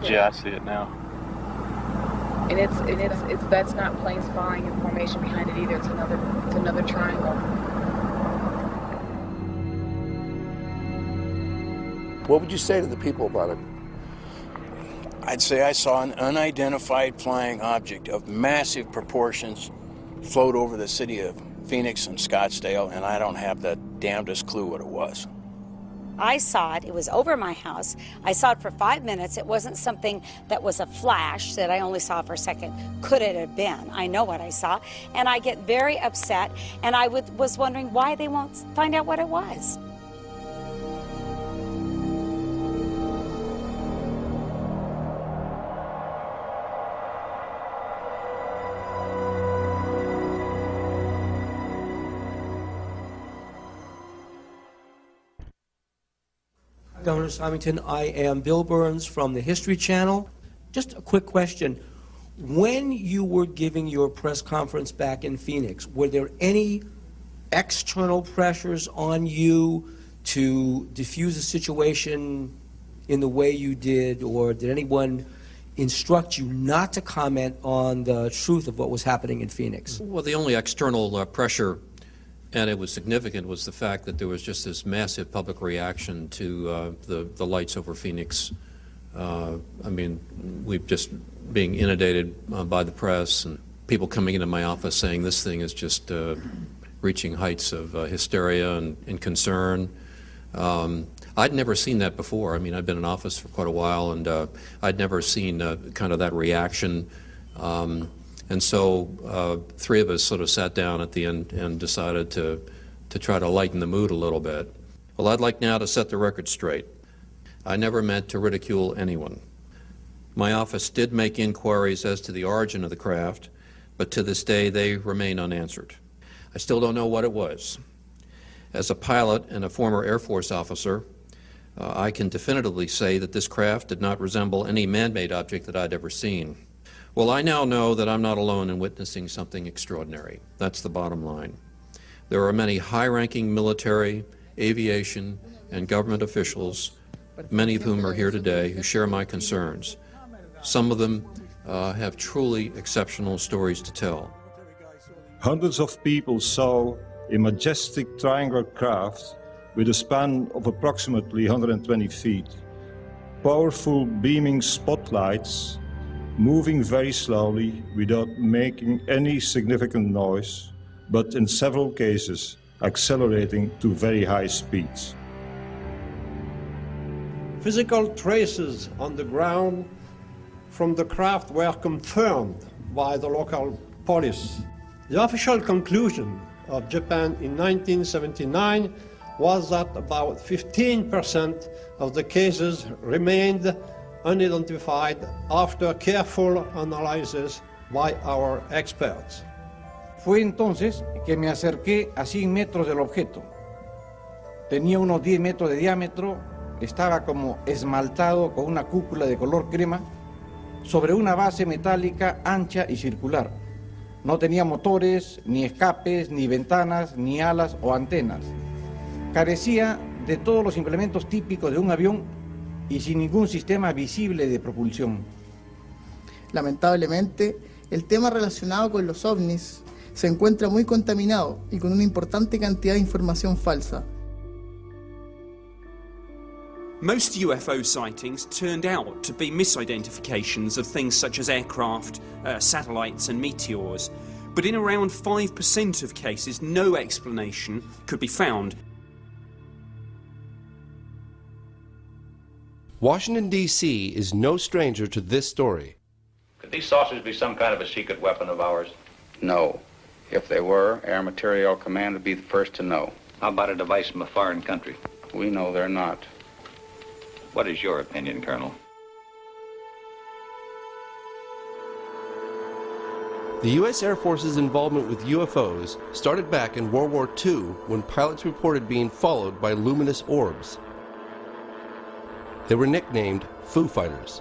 Yeah, I see it now. And it's that's not plain spying information behind it either. It's another triangle. What would you say to the people about it? I'd say I saw an unidentified flying object of massive proportions float over the city of Phoenix and Scottsdale, and I don't have the damnedest clue what it was. I saw it. It was over my house. I saw it for 5 minutes. It wasn't something that was a flash that I only saw for a second. Could it have been? I know what I saw. And I get very upset, and I was wondering why they won't find out what it was. Governor Symington, I am Bill Burns from the History Channel. Just a quick question. When you were giving your press conference back in Phoenix, were there any external pressures on you to diffuse the situation in the way you did, or did anyone instruct you not to comment on the truth of what was happening in Phoenix? Well, the only external pressure, and it was significant, was the fact that there was just this massive public reaction to the lights over Phoenix. I mean, we've just being inundated by the press and people coming into my office saying this thing is just reaching heights of hysteria and concern. I'd never seen that before. I mean, I'd been in office for quite a while, and I'd never seen kind of that reaction. And so three of us sort of sat down at the end and decided to try to lighten the mood a little bit. Well, I'd like now to set the record straight. I never meant to ridicule anyone. My office did make inquiries as to the origin of the craft, but to this day they remain unanswered. I still don't know what it was. As a pilot and a former Air Force officer, I can definitively say that this craft did not resemble any man-made object that I'd ever seen. Well, I now know that I'm not alone in witnessing something extraordinary. That's the bottom line. There are many high-ranking military, aviation, and government officials, many of whom are here today, who share my concerns. Some of them have truly exceptional stories to tell. Hundreds of people saw a majestic triangular craft with a span of approximately 120 feet, powerful beaming spotlights, moving very slowly without making any significant noise, but in several cases accelerating to very high speeds. Physical traces on the ground from the craft were confirmed by the local police. The official conclusion of Japan in 1979 was that about 15% of the cases remained unidentified after careful analysis by our experts. Fue entonces que me acerqué a 100 metros del objeto. Tenía unos 10 metros de diámetro, estaba como esmaltado con una cúpula de color crema sobre una base metálica ancha y circular. No tenía motores, ni escapes, ni ventanas, ni alas o antenas. Carecía de todos los implementos típicos de un avión y sin ningún sistema visible de propulsión. Lamentablemente, el tema relacionado con los ovnis se encuentra muy contaminado y con una importante cantidad de información falsa. Most UFO sightings turned out to be misidentifications of things such as aircraft, satellites and meteors. But in around 5% of cases, no explanation could be found. Washington, D.C. is no stranger to this story. Could these saucers be some kind of a secret weapon of ours? No. If they were, Air Material Command would be the first to know. How about a device from a foreign country? We know they're not. What is your opinion, Colonel? The U.S. Air Force's involvement with UFOs started back in World War II when pilots reported being followed by luminous orbs. They were nicknamed Foo Fighters.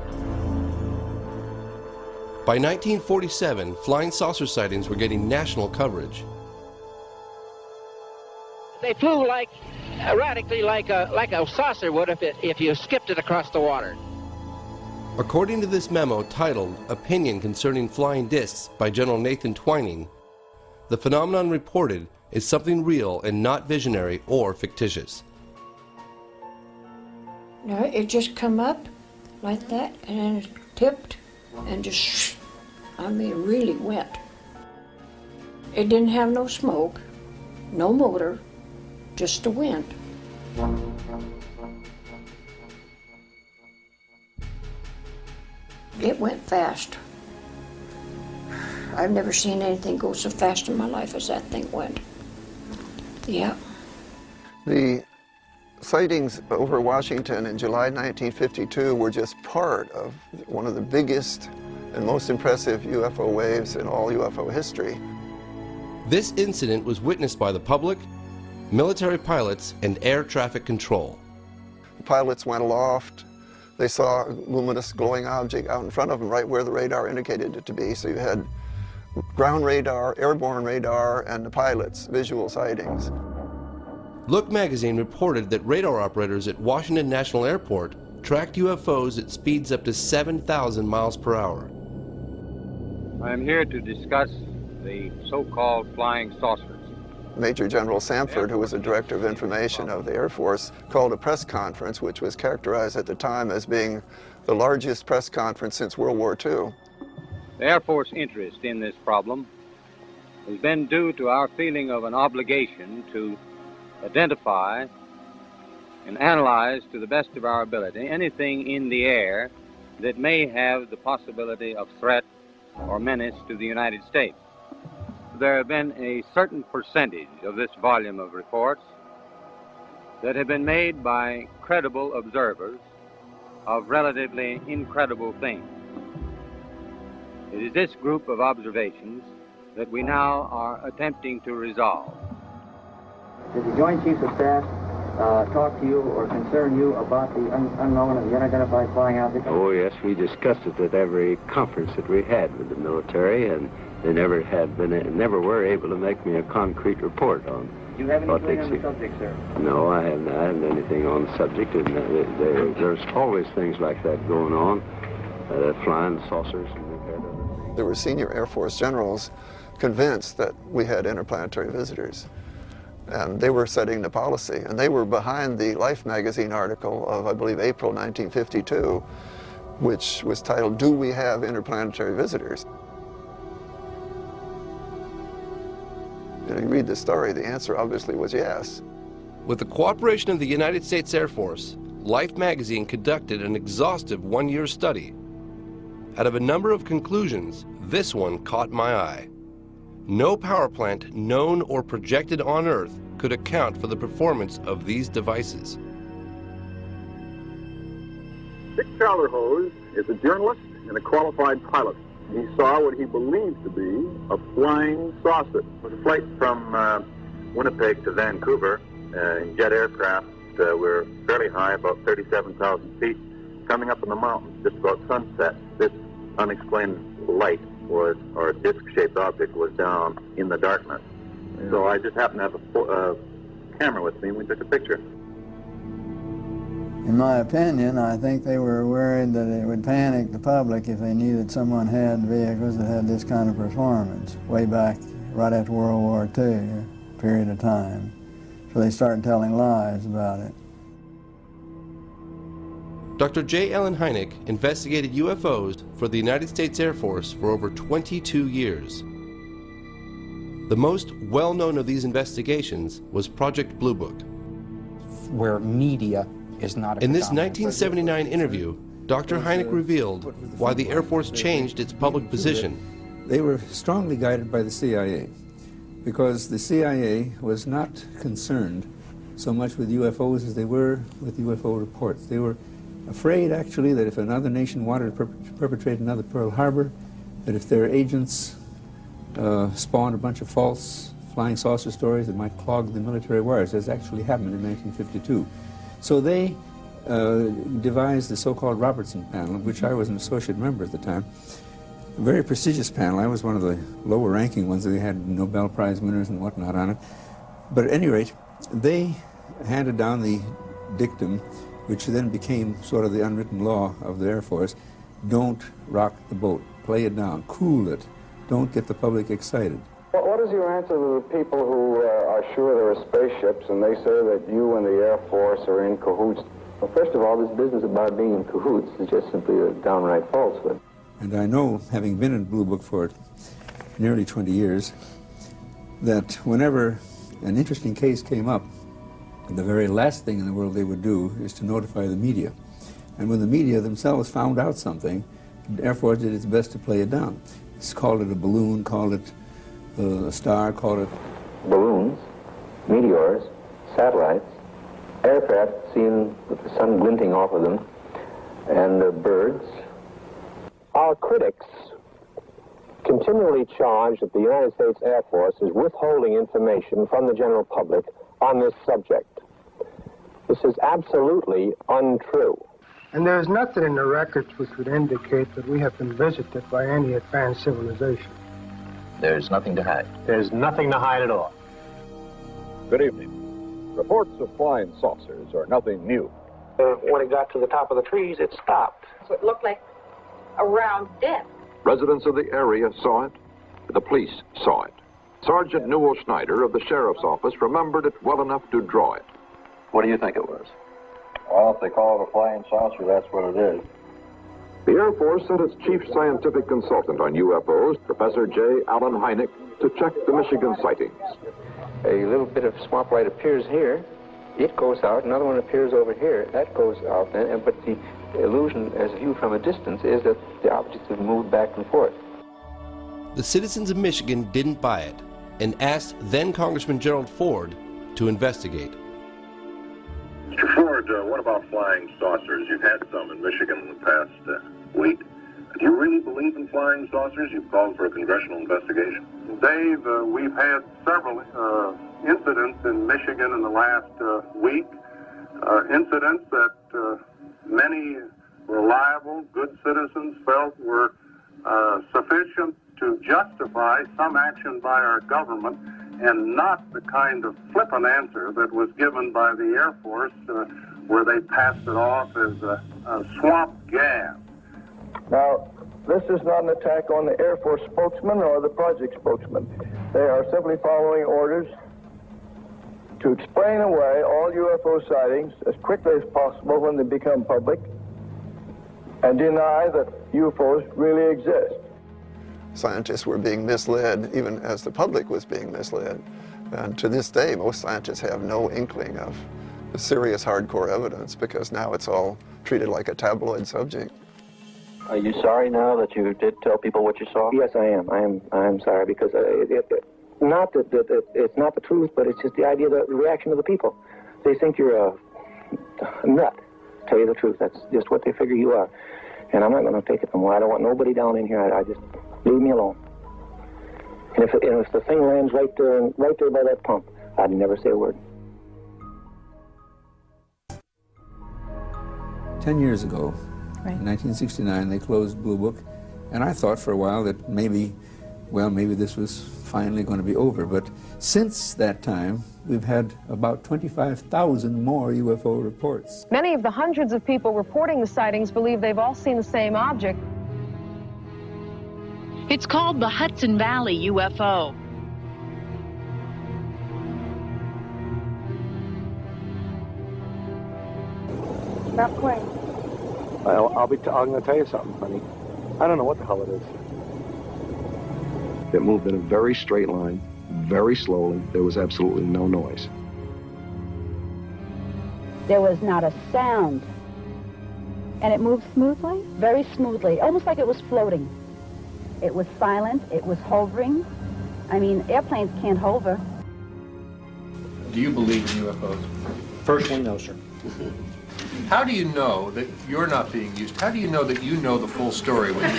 By 1947, flying saucer sightings were getting national coverage. They flew like erratically, like a saucer would if you skipped it across the water. According to this memo titled Opinion Concerning Flying Discs by General Nathan Twining, the phenomenon reported is something real and not visionary or fictitious. No, it just come up like that and then it tipped and just, I mean, really went. It didn't have no smoke, no motor, just the wind. It went fast. I've never seen anything go so fast in my life as that thing went. Yeah. The sightings over Washington in July 1952 were just part of one of the biggest and most impressive UFO waves in all UFO history. This incident was witnessed by the public, military pilots, and air traffic control. The pilots went aloft. They saw a luminous glowing object out in front of them, right where the radar indicated it to be. So you had ground radar, airborne radar, and the pilots' visual sightings. Look magazine reported that radar operators at Washington National Airport tracked UFOs at speeds up to 7,000 miles per hour. I am here to discuss the so-called flying saucers. Major General Samford, who was the Director of Information of the Air Force, called a press conference, which was characterized at the time as being the largest press conference since World War II. The Air Force interest in this problem has been due to our feeling of an obligation to identify and analyze to the best of our ability anything in the air that may have the possibility of threat or menace to the United States. There have been a certain percentage of this volume of reports that have been made by credible observers of relatively incredible things. It is this group of observations that we now are attempting to resolve. Did the Joint Chiefs of Staff talk to you or concern you about the unknown and the unidentified flying object? Oh, yes, we discussed it at every conference that we had with the military, and they never were able to make me a concrete report on. Do you have anything on the subject, sir? No, I haven't anything on the subject, and there's always things like that going on, flying saucers. And there were senior Air Force generals convinced that we had interplanetary visitors. And they were setting the policy, and they were behind the Life magazine article of, I believe, April 1952, which was titled, "Do We Have Interplanetary Visitors?" And you read the story, the answer obviously was yes. With the cooperation of the United States Air Force, Life magazine conducted an exhaustive one-year study. Out of a number of conclusions, this one caught my eye. No power plant known or projected on Earth could account for the performance of these devices. Dick Charlerhose is a journalist and a qualified pilot. He saw what he believed to be a flying saucer. It was a flight from Winnipeg to Vancouver in jet aircraft. We're fairly high, about 37,000 feet, coming up in the mountains just about sunset. This unexplained light was, or a disc-shaped object, was down in the darkness. Yeah. So I just happened to have a camera with me, and we took a picture. In my opinion, I think they were worried that it would panic the public if they knew that someone had vehicles that had this kind of performance way back right after World War II, period of time. So they started telling lies about it. Dr. J. Allen Hynek investigated UFOs for the United States Air Force for over 22 years. The most well-known of these investigations was Project Blue Book. Where media is not in this 1979 interview, Dr. Hynek revealed why the Air Force changed its public position. They were strongly guided by the CIA, because the CIA was not concerned so much with UFOs as they were with UFO reports. They were afraid, actually, that if another nation wanted to perpetrate another Pearl Harbor, that if their agents spawned a bunch of false flying saucer stories that might clog the military wires, as actually happened in 1952. So they devised the so-called Robertson panel, of which I was an associate member at the time. A very prestigious panel. I was one of the lower-ranking ones. They had Nobel Prize winners and whatnot on it. But at any rate, they handed down the dictum, which then became sort of the unwritten law of the Air Force, don't rock the boat. Play it down. Cool it. Don't get the public excited. Well, what is your answer to the people who are sure there are spaceships and they say that you and the Air Force are in cahoots? Well, first of all, this business about being in cahoots is just simply a downright falsehood. And I know, having been in Blue Book for nearly 20 years, that whenever an interesting case came up, the very last thing in the world they would do is to notify the media. And when the media themselves found out something, the Air Force did its best to play it down. It's called it a balloon, called it a star, called it... Balloons, meteors, satellites, aircraft seen with the sun glinting off of them, and birds. Our critics continually charge that the United States Air Force is withholding information from the general public on this subject. This is absolutely untrue. And there is nothing in the records which would indicate that we have been visited by any advanced civilization. There's nothing to hide. There's nothing to hide at all. Good evening. Reports of flying saucers are nothing new. When it got to the top of the trees, it stopped. So it looked like a round disc. Residents of the area saw it. The police saw it. Sergeant Newell Schneider of the Sheriff's Office remembered it well enough to draw it. What do you think it was? Well, if they call it a flying saucer, that's what it is. The Air Force sent its chief scientific consultant on UFOs, Professor J. Allen Hynek, to check the Michigan sightings. A little bit of swamp light appears here. It goes out. Another one appears over here. That goes out then. But the illusion, as viewed from a distance, is that the objects have moved back and forth. The citizens of Michigan didn't buy it and asked then Congressman Gerald Ford to investigate. Mr. Ford, what about flying saucers? You've had some in Michigan in the past week. Do you really believe in flying saucers? You've called for a congressional investigation. Dave, we've had several incidents in Michigan in the last week, incidents that many reliable, good citizens felt were sufficient to justify some action by our government, and not the kind of flippant answer that was given by the Air Force where they passed it off as a swamp gas. Now, this is not an attack on the Air Force spokesman or the project spokesman. They are simply following orders to explain away all UFO sightings as quickly as possible when they become public and deny that UFOs really exist. Scientists were being misled, even as the public was being misled. And to this day, most scientists have no inkling of the serious hardcore evidence because now it's all treated like a tabloid subject. Are you sorry now that you did tell people what you saw? Yes, I am. I am sorry because not that it's not the truth, but it's just the idea, the reaction of the people. They think you're a nut. To tell you the truth, that's just what they figure you are. And I'm not going to take it no more. I don't want nobody down in here. I just leave me alone. And if the thing lands right there by that pump, I'd never say a word. 10 years ago, in 1969, they closed Blue Book, and I thought for a while that maybe this was finally going to be over. But since that time, we've had about 25,000 more UFO reports. Many of the hundreds of people reporting the sightings believe they've all seen the same object. It's called the Hudson Valley UFO. Not quite. I'm going to tell you something, honey. I don't know what the hell it is. It moved in a very straight line, very slowly. There was absolutely no noise. There was not a sound. And it moved smoothly? Very smoothly, almost like it was floating. It was silent, it was hovering. I mean, airplanes can't hover. Do you believe in UFOs? Personally, no, sir. How do you know that you're not being used? How do you know that you know the full story when you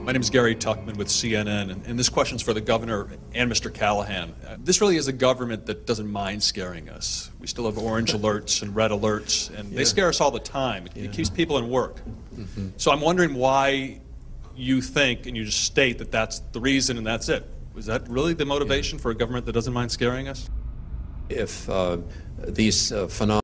My name is Gary Tuckman with CNN, and this question's for the governor and Mr. Callahan. This really is a government that doesn't mind scaring us. We still have orange alerts and red alerts, and they scare us all the time. It keeps people in work. So I'm wondering why you think, and you just state that that's the reason and that's it. Is that really the motivation for a government that doesn't mind scaring us? If these phenomena